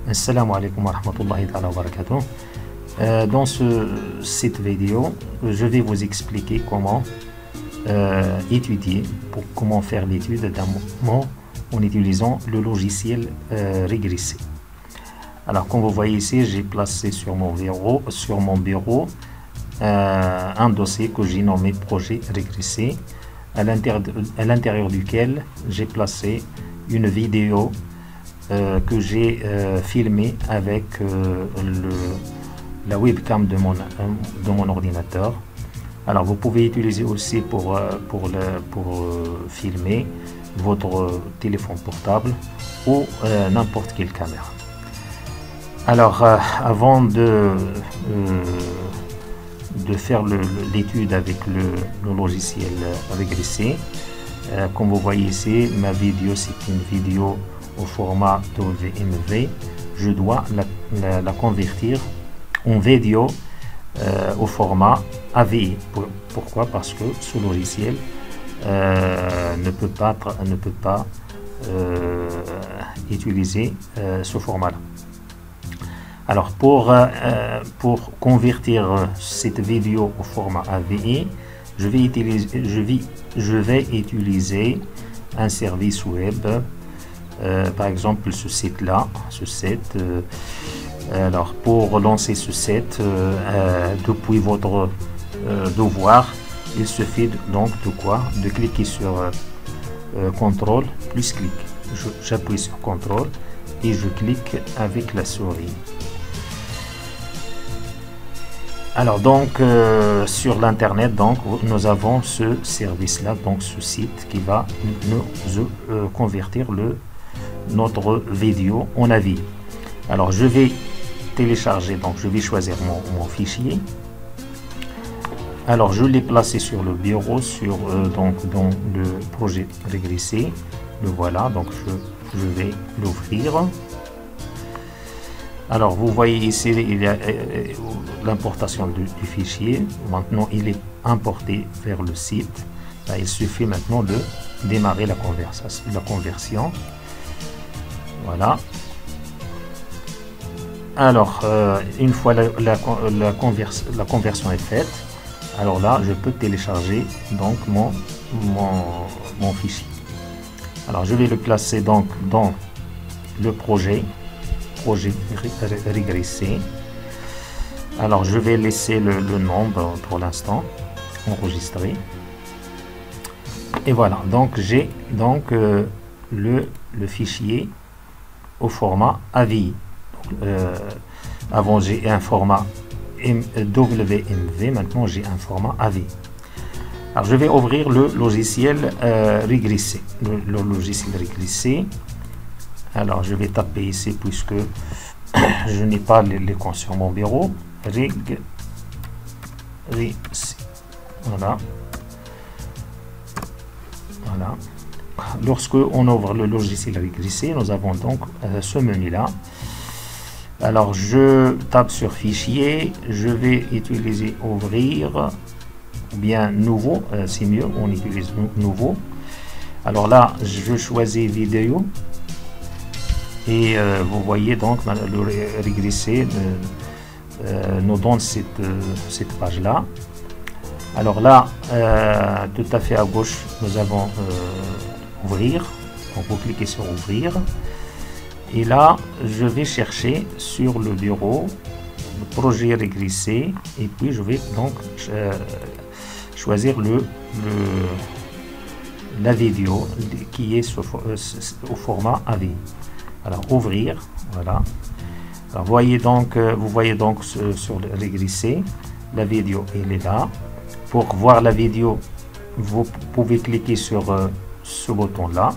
Assalamu alaikum wa rahmatullahi wa barakatuh. Dans cette vidéo, je vais vous expliquer comment étudier, comment faire l'étude d'un mouvement en utilisant le logiciel régressé. Alors, comme vous voyez ici, j'ai placé sur mon bureau un dossier que j'ai nommé projet régressé, à l'intérieur duquel j'ai placé une vidéo que j'ai filmée avec la webcam de mon ordinateur. Alors vous pouvez utiliser aussi pour filmer votre téléphone portable ou n'importe quelle caméra. Alors avant de faire l'étude avec le logiciel régressé, comme vous voyez ici, ma vidéo c'est une vidéo au format WMV. Je dois la convertir en vidéo au format AVI. Pourquoi? Parce que ce logiciel ne peut pas utiliser ce format-là. Alors pour convertir cette vidéo au format AVI, je vais utiliser un service web, par exemple ce site-là, alors pour lancer ce site, depuis votre devoir, il suffit donc de cliquer sur CTRL plus clic. J'appuie sur CTRL et je clique avec la souris. Alors donc sur l'internet, donc nous avons ce service là, donc ce site qui va nous convertir notre vidéo en AVI. Alors je vais télécharger, donc je vais choisir mon fichier. Alors je l'ai placé sur le bureau, donc dans le projet régressé. Le voilà, donc je vais l'ouvrir. Alors vous voyez ici, il y a l'importation du fichier. Maintenant il est importé vers le site. Là, il suffit maintenant de démarrer la conversion. Voilà. Alors une fois la conversion est faite, alors là je peux télécharger donc mon fichier. Alors je vais le placer donc dans le projet régressé. Alors je vais laisser le nom pour l'instant enregistré. Et voilà, donc j'ai donc le fichier au format AVI. Avant j'ai un format WMV, maintenant j'ai un format AVI. Alors je vais ouvrir le logiciel régressé. Le logiciel régressé. Alors je vais taper ici puisque je n'ai pas l'écran sur mon bureau. Régressé. Voilà. Voilà. Lorsque on ouvre le logiciel régressé, nous avons donc ce menu là. Alors je tape sur fichier, je vais utiliser ouvrir ou bien nouveau, c'est mieux, on utilise nouveau. Alors là je choisis vidéo et vous voyez donc le régressé nous donne cette page là. Alors là tout à fait à gauche nous avons ouvrir, donc vous cliquez sur ouvrir. Et là, je vais chercher sur le bureau le projet régressé et puis je vais donc choisir la vidéo qui est au format AVI. Alors ouvrir, voilà. Alors vous voyez donc sur le régressé, la vidéo elle est là. Pour voir la vidéo, vous pouvez cliquer sur ce bouton là.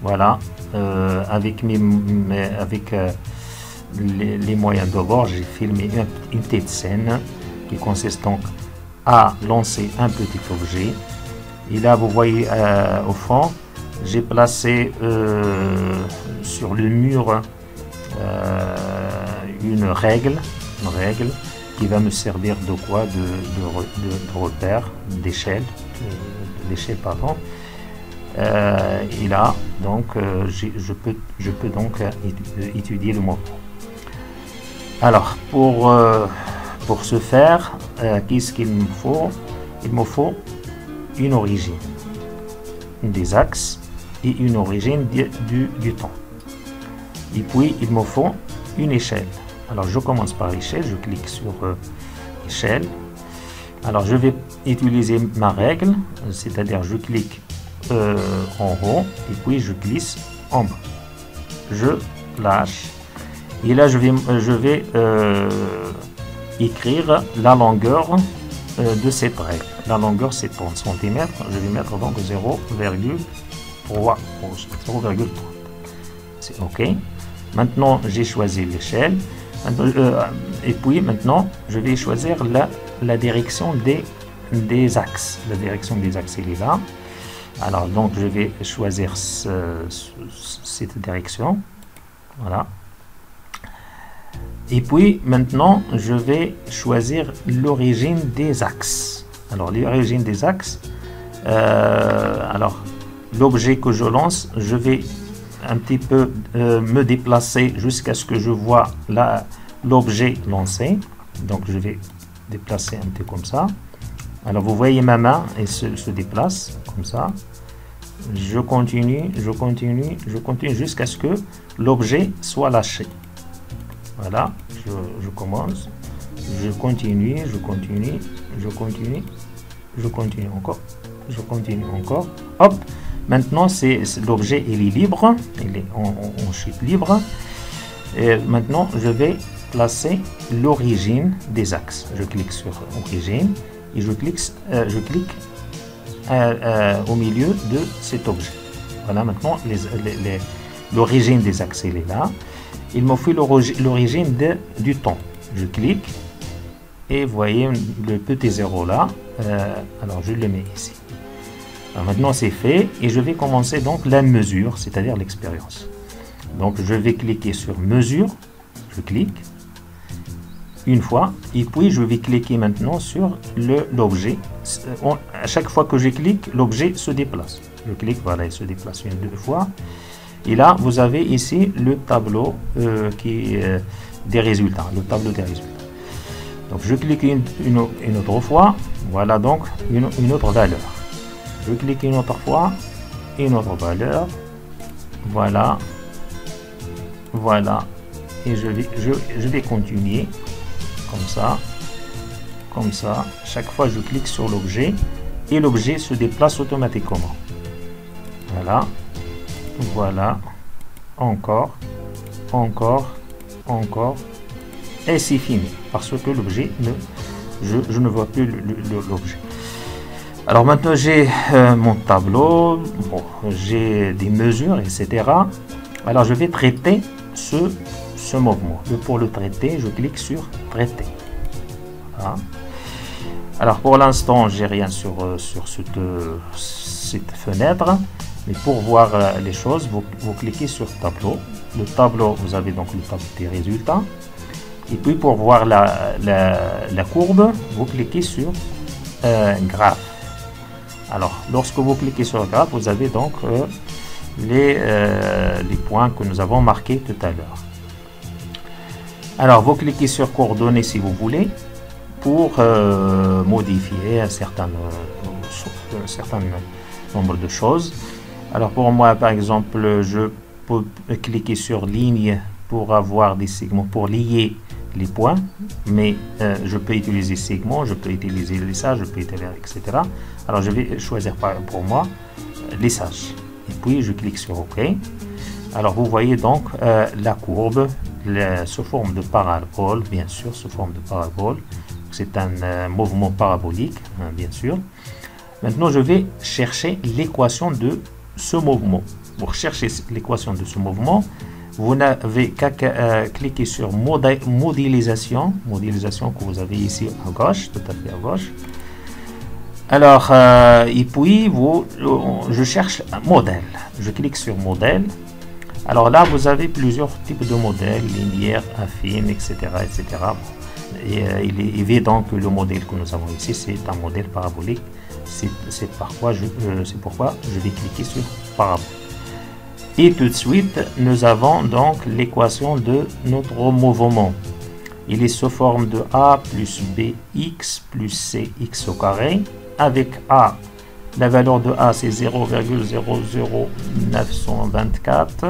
Voilà, avec les moyens de bord, j'ai filmé une petite scène qui consiste donc à lancer un petit objet. Et là, vous voyez au fond, j'ai placé sur le mur une règle qui va me servir de quoi? De repère, d'échelle, pardon. Et là donc je peux donc étudier le mouvement. Alors, pour ce faire, qu'est-ce qu'il me faut? Il me faut une origine des axes et une origine du temps. Et puis, il me faut une échelle. Alors, je commence par l'échelle, je clique sur échelle. Alors, je vais utiliser ma règle, c'est-à-dire je clique en haut et puis je glisse en bas. Je lâche. Et là, je vais écrire la longueur de cette règle. La longueur, c'est 30 cm. Je vais mettre donc 0,3. C'est OK. Maintenant, j'ai choisi l'échelle. Et puis, maintenant, je vais choisir la direction des axes. La direction des axes, elle est là. Alors, donc, je vais choisir cette direction. Voilà. Et puis, maintenant, je vais choisir l'origine des axes. Alors, l'origine des axes, alors, l'objet que je lance, je vais un petit peu me déplacer jusqu'à ce que je vois l'objet lancé. Donc, je vais déplacer un peu comme ça. Alors, vous voyez ma main, elle se déplace comme ça. Je continue jusqu'à ce que l'objet soit lâché. Voilà, je commence, je continue encore. Hop, maintenant l'objet il est libre, il est en chute libre. Et maintenant, je vais placer l'origine des axes. Je clique sur origine et je clique au milieu de cet objet. Voilà, maintenant l'origine des axes elle est là. Il me faut l'origine du temps. Je clique et vous voyez le petit zéro là. Alors je le mets ici. Alors maintenant c'est fait et je vais commencer donc la mesure, c'est-à-dire l'expérience. Donc je vais cliquer sur mesure. Je clique une fois et puis je vais cliquer maintenant sur l'objet. À chaque fois que je clique, l'objet se déplace. Je clique, voilà, il se déplace deux fois. Et là, vous avez ici le tableau des résultats, le tableau des résultats. Donc, je clique une autre fois, voilà donc une autre valeur. Je clique une autre fois, une autre valeur, voilà, et je vais continuer comme ça. Chaque fois, je clique sur l'objet et l'objet se déplace automatiquement. Voilà, encore, et c'est fini, parce que l'objet, je ne vois plus l'objet. Alors maintenant, j'ai mon tableau, bon, j'ai des mesures, etc. Alors je vais traiter ce mouvement. Et pour le traiter, je clique sur traiter. Voilà. Alors pour l'instant, j'ai rien sur cette fenêtre. Mais pour voir les choses, vous cliquez sur tableau. Le tableau, vous avez donc le tableau des résultats. Et puis pour voir la courbe, vous cliquez sur graphe. Alors, lorsque vous cliquez sur graphe, vous avez donc les points que nous avons marqués tout à l'heure. Alors, vous cliquez sur coordonnées si vous voulez pour modifier un certain nombre de choses. Alors pour moi, par exemple, je peux cliquer sur ligne pour avoir des segments, pour lier les points, mais je peux utiliser segments, je peux utiliser lissage, je peux utiliser, etc. Alors je vais choisir pour moi lissage. Et puis je clique sur OK. Alors vous voyez donc la courbe sous forme de parabole, bien sûr, sous forme de parabole. C'est un mouvement parabolique, hein, bien sûr. Maintenant, je vais chercher l'équation de ce mouvement. Pour chercher l'équation de ce mouvement, vous n'avez qu'à cliquer sur modélisation que vous avez ici à gauche, tout à fait à gauche. Alors, et puis, je cherche un modèle. Je clique sur modèle. Alors là, vous avez plusieurs types de modèles, linéaires, affines, etc. etc. Et il est évident que le modèle que nous avons ici, c'est un modèle parabolique. C'est pourquoi je vais cliquer sur parabole. Et tout de suite, nous avons donc l'équation de notre mouvement. il est sous forme de A plus BX plus CX au carré. Avec A, la valeur de A c'est 0,00924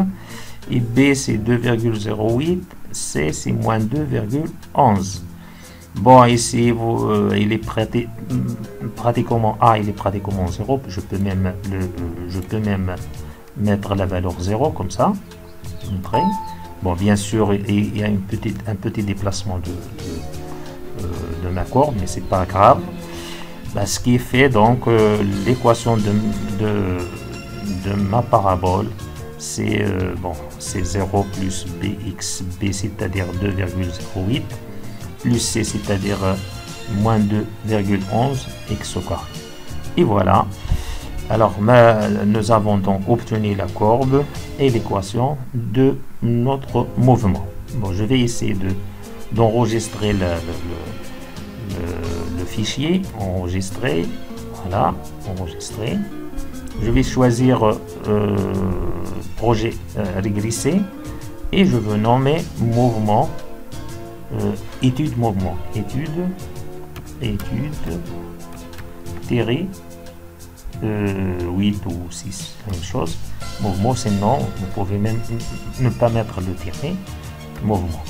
et B c'est 2,08, C c'est moins 2,11. Bon, ici il est pratiquement A, il est pratiquement 0. Je peux même mettre la valeur 0 comme ça. Bon, bien sûr, il y a un petit déplacement de ma courbe, mais c'est pas grave. Bah, ce qui fait donc l'équation de ma parabole, c'est bon, c'est 0 plus bx, b c'est-à-dire 2,08, plus c c'est-à-dire moins 2,11 x au carré. Et voilà. Alors, nous avons donc obtenu la courbe et l'équation de notre mouvement. Bon, je vais essayer d'enregistrer le fichier. Enregistrer. Voilà, enregistrer. Je vais choisir projet régressé et je veux nommer mouvement, étude mouvement. Étude, tiré 8 ou 6, la même chose. Mouvement, sinon, vous pouvez même ne pas mettre le tiré. Mouvement.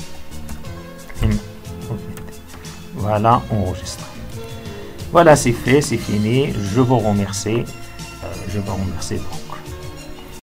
Voilà, enregistré. Voilà, c'est fait, c'est fini. Je vous remercie.